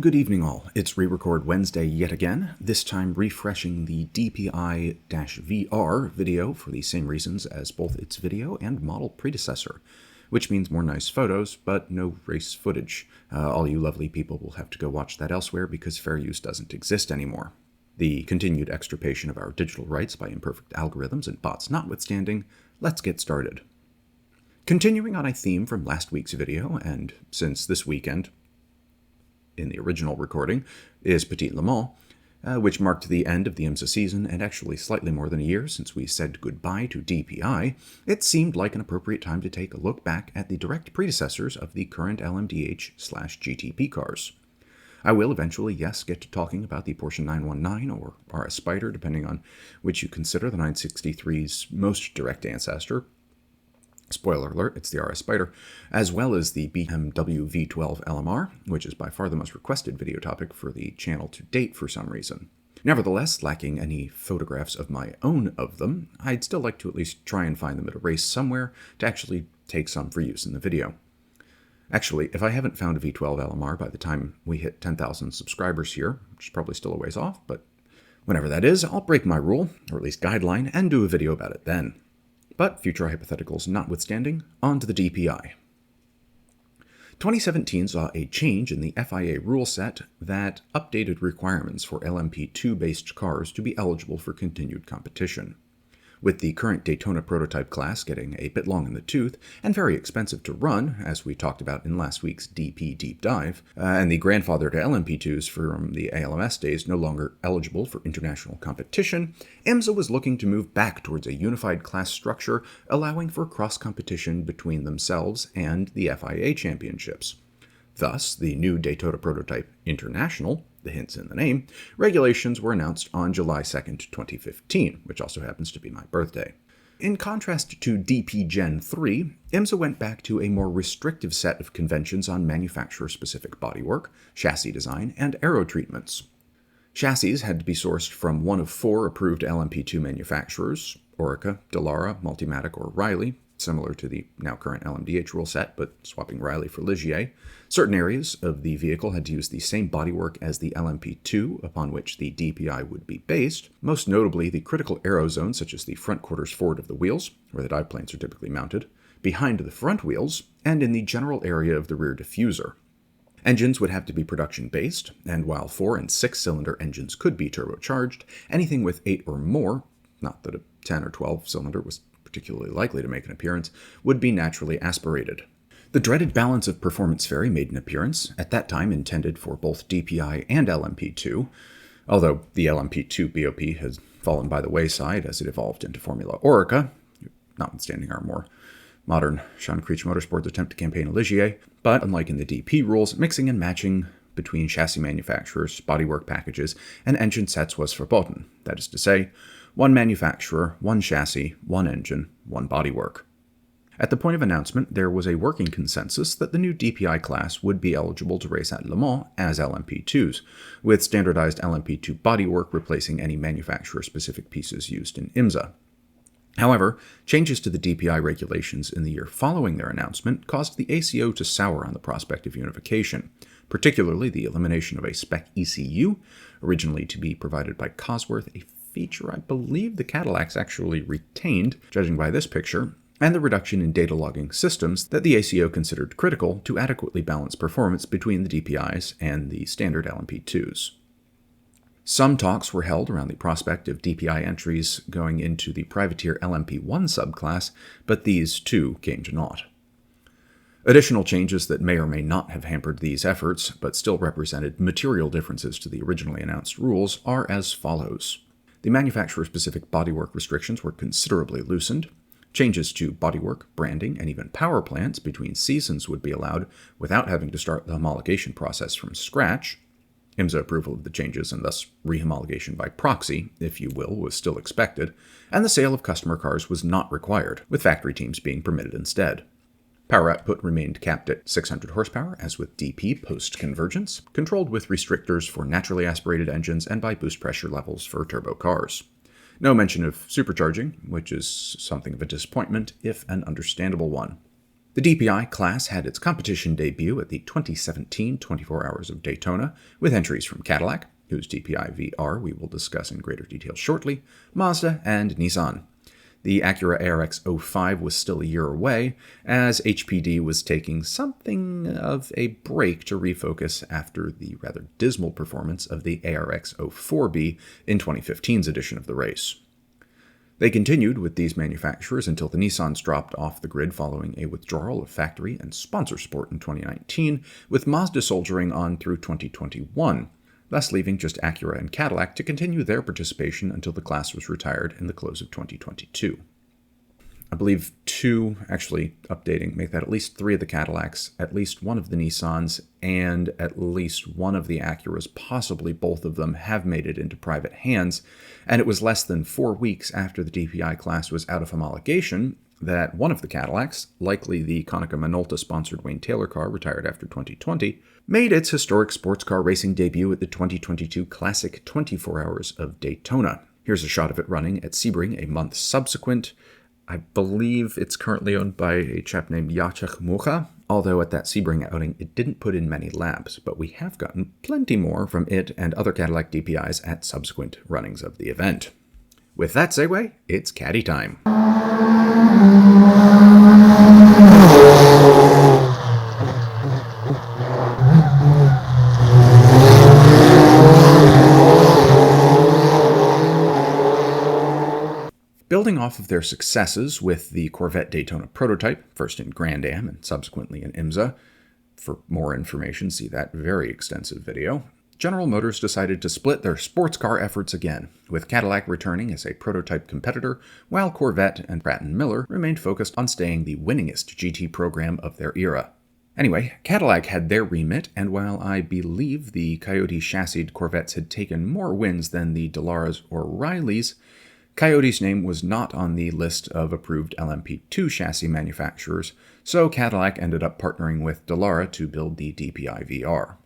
Good evening all, it's Rerecord Wednesday yet again, this time refreshing the DPi-V.R video for the same reasons as both its video and model predecessor, which means more nice photos, but no race footage. All you lovely people will have to go watch that elsewhere because fair use doesn't exist anymore. The continued extirpation of our digital rights by imperfect algorithms and bots notwithstanding, let's get started. Continuing on a theme from last week's video, and since this weekend, in the original recording, is Petit Le Mans, which marked the end of the IMSA season and actually slightly more than a year since we said goodbye to DPi, it seemed like an appropriate time to take a look back at the direct predecessors of the current LMDH/GTP cars. I will eventually, yes, get to talking about the Porsche 919 or RS Spider, depending on which you consider the 963's most direct ancestor. Spoiler alert, it's the RS Spider, as well as the BMW V12 LMR, which is by far the most requested video topic for the channel to date for some reason. Nevertheless, lacking any photographs of my own of them, I'd still like to at least try and find them at a race somewhere to actually take some for use in the video. Actually, if I haven't found a V12 LMR by the time we hit 10,000 subscribers here, which is probably still a ways off, but whenever that is, I'll break my rule, or at least guideline, and do a video about it then. But future hypotheticals notwithstanding, on to the DPi. 2017 saw a change in the FIA rule set that updated requirements for LMP2-based cars to be eligible for continued competition. With the current Daytona Prototype class getting a bit long in the tooth and very expensive to run, as we talked about in last week's DP Deep Dive, and the grandfather to LMP2s from the ALMS days no longer eligible for international competition, IMSA was looking to move back towards a unified class structure, allowing for cross-competition between themselves and the FIA championships. Thus, the new Daytona Prototype International, the hint's in the name, regulations were announced on July 2nd, 2015, which also happens to be my birthday. In contrast to DP Gen 3, IMSA went back to a more restrictive set of conventions on manufacturer-specific bodywork, chassis design, and aero treatments. Chassis had to be sourced from one of 4 approved LMP2 manufacturers, Orica, Dallara, Multimatic, or Riley, similar to the now current LMDH rule set, but swapping Riley for Ligier. Certain areas of the vehicle had to use the same bodywork as the LMP2 upon which the DPi would be based, most notably the critical aero zones such as the front quarters forward of the wheels, where the dive planes are typically mounted, behind the front wheels, and in the general area of the rear diffuser. Engines would have to be production-based, and while 4- and 6-cylinder engines could be turbocharged, anything with 8 or more, not that a 10 or 12-cylinder was particularly likely to make an appearance, would be naturally aspirated. The dreaded balance of performance fairy made an appearance, at that time intended for both DPi and LMP2, although the LMP2 BOP has fallen by the wayside as it evolved into Formula Orica, notwithstanding our more modern Sean Creech Motorsports attempt to campaign a Ligier, but unlike in the DP rules, mixing and matching between chassis manufacturers, bodywork packages, and engine sets was verboten, that is to say, one manufacturer, one chassis, one engine, one bodywork. At the point of announcement, there was a working consensus that the new DPi class would be eligible to race at Le Mans as LMP2s, with standardized LMP2 bodywork replacing any manufacturer-specific pieces used in IMSA. However, changes to the DPi regulations in the year following their announcement caused the ACO to sour on the prospect of unification, particularly the elimination of a spec ECU, originally to be provided by Cosworth, a feature I believe the Cadillacs actually retained, judging by this picture, and the reduction in data logging systems that the ACO considered critical to adequately balance performance between the DPIs and the standard LMP2s. Some talks were held around the prospect of DPi entries going into the privateer LMP1 subclass, but these too came to naught. Additional changes that may or may not have hampered these efforts, but still represented material differences to the originally announced rules, are as follows. The manufacturer-specific bodywork restrictions were considerably loosened. Changes to bodywork, branding, and even power plants between seasons would be allowed without having to start the homologation process from scratch. IMSA approval of the changes and thus rehomologation by proxy, if you will, was still expected, and the sale of customer cars was not required, with factory teams being permitted instead. Power output remained capped at 600 horsepower, as with DP post-convergence, controlled with restrictors for naturally aspirated engines and by boost pressure levels for turbo cars. No mention of supercharging, which is something of a disappointment, if an understandable one. The DPi class had its competition debut at the 2017 24 Hours of Daytona, with entries from Cadillac, whose DPi-V.R we will discuss in greater detail shortly, Mazda, and Nissan. The Acura ARX-05 was still a year away, as HPD was taking something of a break to refocus after the rather dismal performance of the ARX-04B in 2015's edition of the race. They continued with these manufacturers until the Nissans dropped off the grid following a withdrawal of factory and sponsor support in 2019, with Mazda soldiering on through 2021, thus leaving just Acura and Cadillac to continue their participation until the class was retired in the close of 2022. I believe make that at least 3 of the Cadillacs, at least 1 of the Nissans, and at least 1 of the Acuras, possibly both of them, have made it into private hands, and it was less than 4 weeks after the DPi class was out of homologation that one of the Cadillacs, likely the Konica Minolta-sponsored Wayne Taylor car retired after 2020, made its historic sports car racing debut at the 2022 Classic 24 Hours of Daytona. Here's a shot of it running at Sebring a month subsequent. I believe it's currently owned by a chap named Jacek Mucha, although at that Sebring outing it didn't put in many laps, but we have gotten plenty more from it and other Cadillac DPIs at subsequent runnings of the event. With that segue, it's Caddy time. Building off of their successes with the Corvette Daytona Prototype, first in Grand Am and subsequently in IMSA, for more information see that very extensive video, General Motors decided to split their sports car efforts again, with Cadillac returning as a prototype competitor, while Corvette and Pratt & Miller remained focused on staying the winningest GT program of their era. Anyway, Cadillac had their remit, and while I believe the Coyote chassised Corvettes had taken more wins than the Dallaras or Rileys, Coyote's name was not on the list of approved LMP2 chassis manufacturers, so Cadillac ended up partnering with Dallara to build the DPi-V.R.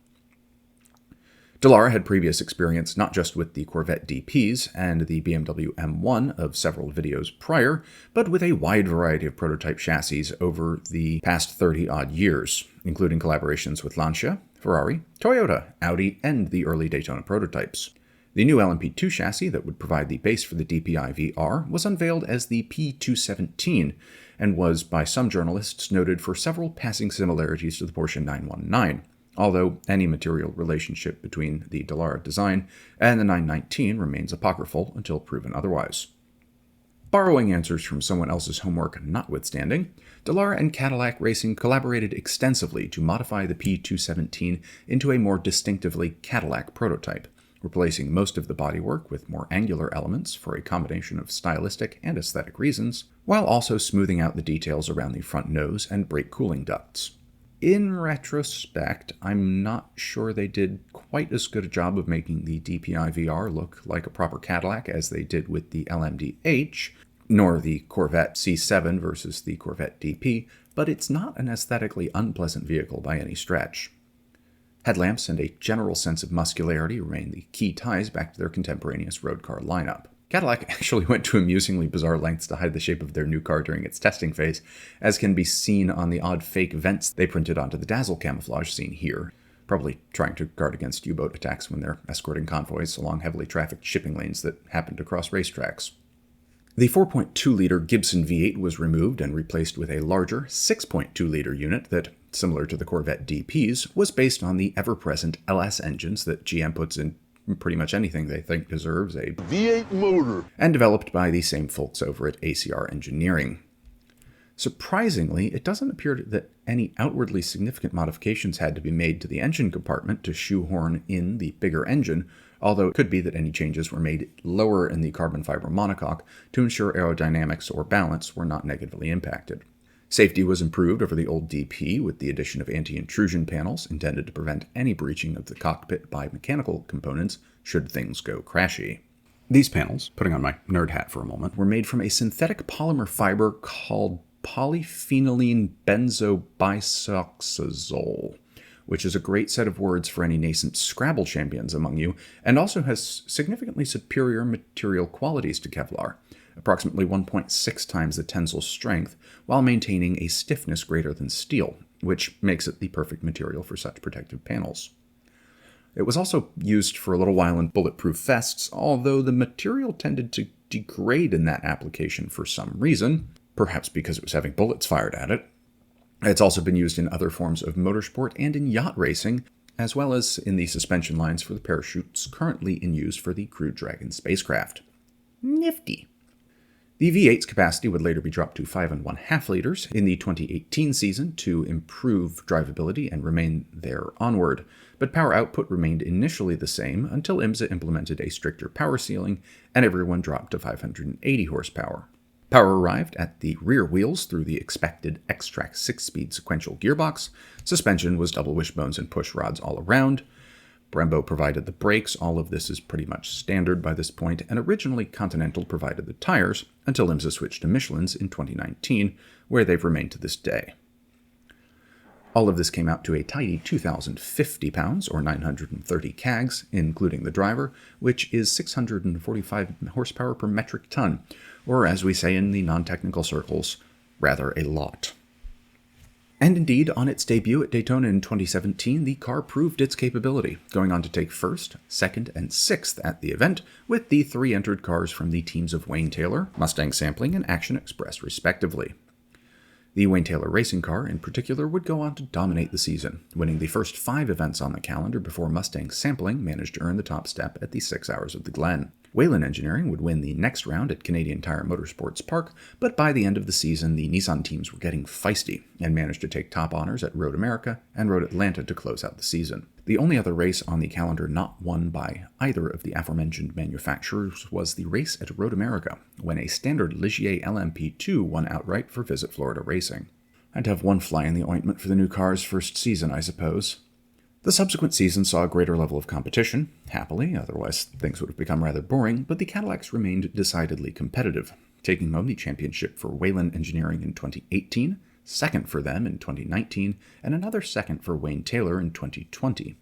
Dallara had previous experience not just with the Corvette DPs and the BMW M1 of several videos prior, but with a wide variety of prototype chassis over the past 30-odd years, including collaborations with Lancia, Ferrari, Toyota, Audi, and the early Daytona prototypes. The new LMP2 chassis that would provide the base for the DPi-V.R was unveiled as the P217 and was, by some journalists, noted for several passing similarities to the Porsche 919, although any material relationship between the Dallara design and the 919 remains apocryphal until proven otherwise. Borrowing answers from someone else's homework notwithstanding, Dallara and Cadillac Racing collaborated extensively to modify the P217 into a more distinctively Cadillac prototype, replacing most of the bodywork with more angular elements for a combination of stylistic and aesthetic reasons, while also smoothing out the details around the front nose and brake cooling ducts. In retrospect, I'm not sure they did quite as good a job of making the DPi-V.R look like a proper Cadillac as they did with the LMDH, nor the Corvette C7 versus the Corvette DP, but it's not an aesthetically unpleasant vehicle by any stretch. Headlamps and a general sense of muscularity remain the key ties back to their contemporaneous road car lineup. Cadillac actually went to amusingly bizarre lengths to hide the shape of their new car during its testing phase, as can be seen on the odd fake vents they printed onto the dazzle camouflage seen here, probably trying to guard against U-boat attacks when they're escorting convoys along heavily trafficked shipping lanes that happened to cross racetracks. The 4.2-liter Gibson V8 was removed and replaced with a larger 6.2-liter unit that, similar to the Corvette DPs, was based on the ever-present LS engines that GM puts in pretty much anything they think deserves a V8 motor, and developed by the same folks over at ACR Engineering. Surprisingly, it doesn't appear that any outwardly significant modifications had to be made to the engine compartment to shoehorn in the bigger engine, although it could be that any changes were made lower in the carbon fiber monocoque to ensure aerodynamics or balance were not negatively impacted. Safety was improved over the old DP with the addition of anti-intrusion panels intended to prevent any breaching of the cockpit by mechanical components should things go crashy. These panels, putting on my nerd hat for a moment, were made from a synthetic polymer fiber called polyphenylene benzobisoxazole, which is a great set of words for any nascent Scrabble champions among you, and also has significantly superior material qualities to Kevlar, approximately 1.6 times the tensile strength, while maintaining a stiffness greater than steel, which makes it the perfect material for such protective panels. It was also used for a little while in bulletproof vests, although the material tended to degrade in that application for some reason, perhaps because it was having bullets fired at it. It's also been used in other forms of motorsport and in yacht racing, as well as in the suspension lines for the parachutes currently in use for the Crew Dragon spacecraft. Nifty. The V8's capacity would later be dropped to 5.5 liters in the 2018 season to improve drivability and remain there onward, but power output remained initially the same until IMSA implemented a stricter power ceiling and everyone dropped to 580 horsepower. Power arrived at the rear wheels through the expected X-Track 6-speed sequential gearbox, suspension was double wishbones and push rods all around, Brembo provided the brakes, all of this is pretty much standard by this point, and originally Continental provided the tires until IMSA switched to Michelin's in 2019, where they've remained to this day. All of this came out to a tidy 2,050 pounds, or 930 kgs, including the driver, which is 645 horsepower per metric ton, or as we say in the non-technical circles, rather a lot. And indeed, on its debut at Daytona in 2017, the car proved its capability, going on to take first, second, and sixth at the event, with the 3 entered cars from the teams of Wayne Taylor, Mustang Sampling, and Action Express, respectively. The Wayne Taylor racing car, in particular, would go on to dominate the season, winning the first 5 events on the calendar before Mustang Sampling managed to earn the top step at the 6 Hours of the Glen. Whelen Engineering would win the next round at Canadian Tire Motorsports Park, but by the end of the season, the Nissan teams were getting feisty and managed to take top honors at Road America and Road Atlanta to close out the season. The only other race on the calendar not won by either of the aforementioned manufacturers was the race at Road America, when a standard Ligier LMP2 won outright for Visit Florida Racing. I'd have one fly in the ointment for the new car's first season, I suppose. The subsequent season saw a greater level of competition, happily, otherwise things would have become rather boring, but the Cadillacs remained decidedly competitive, taking home the championship for Whelen Engineering in 2018, second for them in 2019, and another second for Wayne Taylor in 2020.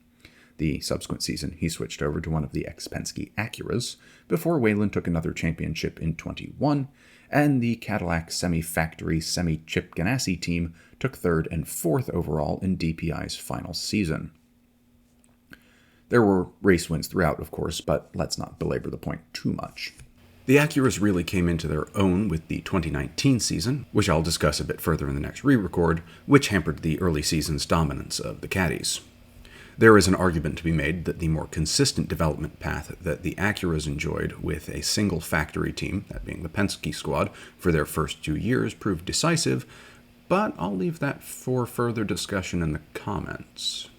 The subsequent season, he switched over to one of the ex-Penske Acuras, before Whelen took another championship in 21, and the Cadillac semi-factory semi-Chip Ganassi team took 3rd and 4th overall in DPi's final season. There were race wins throughout, of course, but let's not belabor the point too much. The Acuras really came into their own with the 2019 season, which I'll discuss a bit further in the next re-record, which hampered the early season's dominance of the Caddies. There is an argument to be made that the more consistent development path that the Acuras enjoyed with a single factory team, that being the Penske squad, for their first 2 years proved decisive, but I'll leave that for further discussion in the comments.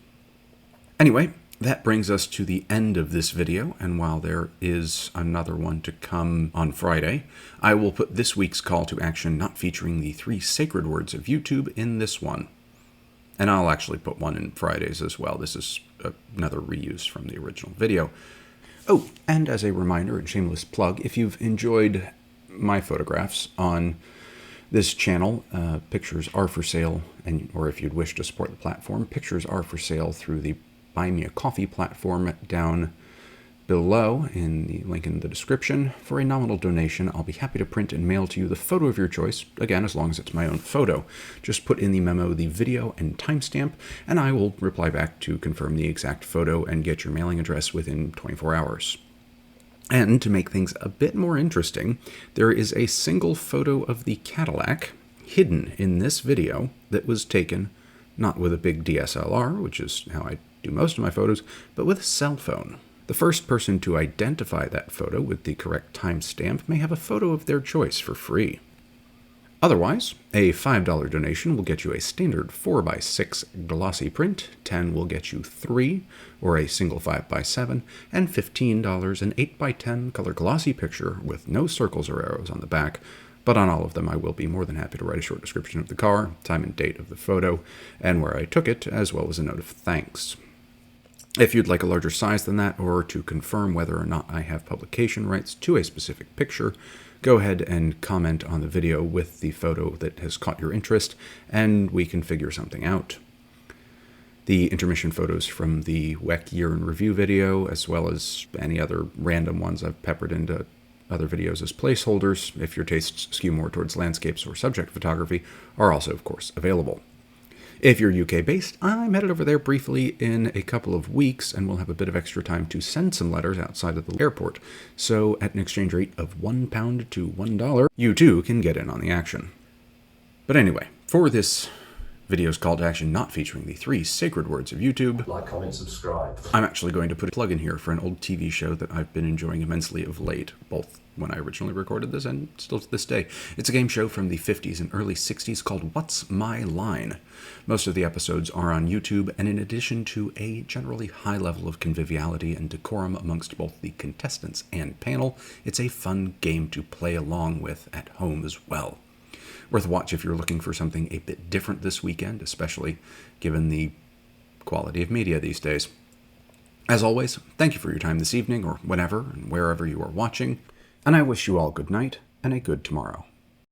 Anyway, that brings us to the end of this video, and while there is another one to come on Friday, I will put this week's call to action not featuring the 3 sacred words of YouTube in this one. And I'll actually put one in Fridays as well. This is another reuse from the original video. Oh, and as a reminder and shameless plug, if you've enjoyed my photographs on this channel, pictures are for sale, or if you'd wish to support the platform, pictures are for sale through the Buy Me a Coffee platform down below in the link in the description. For a nominal donation, I'll be happy to print and mail to you the photo of your choice, again, as long as it's my own photo. Just put in the memo the video and timestamp, and I will reply back to confirm the exact photo and get your mailing address within 24 hours. And to make things a bit more interesting, there is a single photo of the Cadillac hidden in this video that was taken not with a big DSLR, which is how I do most of my photos, but with a cell phone. The first person to identify that photo with the correct timestamp may have a photo of their choice for free. Otherwise, a $5 donation will get you a standard 4x6 glossy print, $10 will get you 3, or a single 5x7, and $15 an 8x10 color glossy picture with no circles or arrows on the back, but on all of them I will be more than happy to write a short description of the car, time and date of the photo, and where I took it, as well as a note of thanks. If you'd like a larger size than that, or to confirm whether or not I have publication rights to a specific picture, go ahead and comment on the video with the photo that has caught your interest, and we can figure something out. The intermission photos from the WEC Year in Review video, as well as any other random ones I've peppered into Other videos as placeholders, if your tastes skew more towards landscapes or subject photography, are also, of course, available. If you're UK-based, I'm headed over there briefly in a couple of weeks, and we'll have a bit of extra time to send some letters outside of the airport. So at an exchange rate of £1 to $1, you too can get in on the action. But anyway, for this video's call to action not featuring the 3 sacred words of YouTube, like, comment, subscribe. I'm actually going to put a plug in here for an old TV show that I've been enjoying immensely of late, both when I originally recorded this and still to this day. It's a game show from the 50s and early 60s called What's My Line? Most of the episodes are on YouTube, and in addition to a generally high level of conviviality and decorum amongst both the contestants and panel, it's a fun game to play along with at home as well. Worth a watch if you're looking for something a bit different this weekend, especially given the quality of media these days. As always, thank you for your time this evening, or whenever and wherever you are watching, and I wish you all good night and a good tomorrow.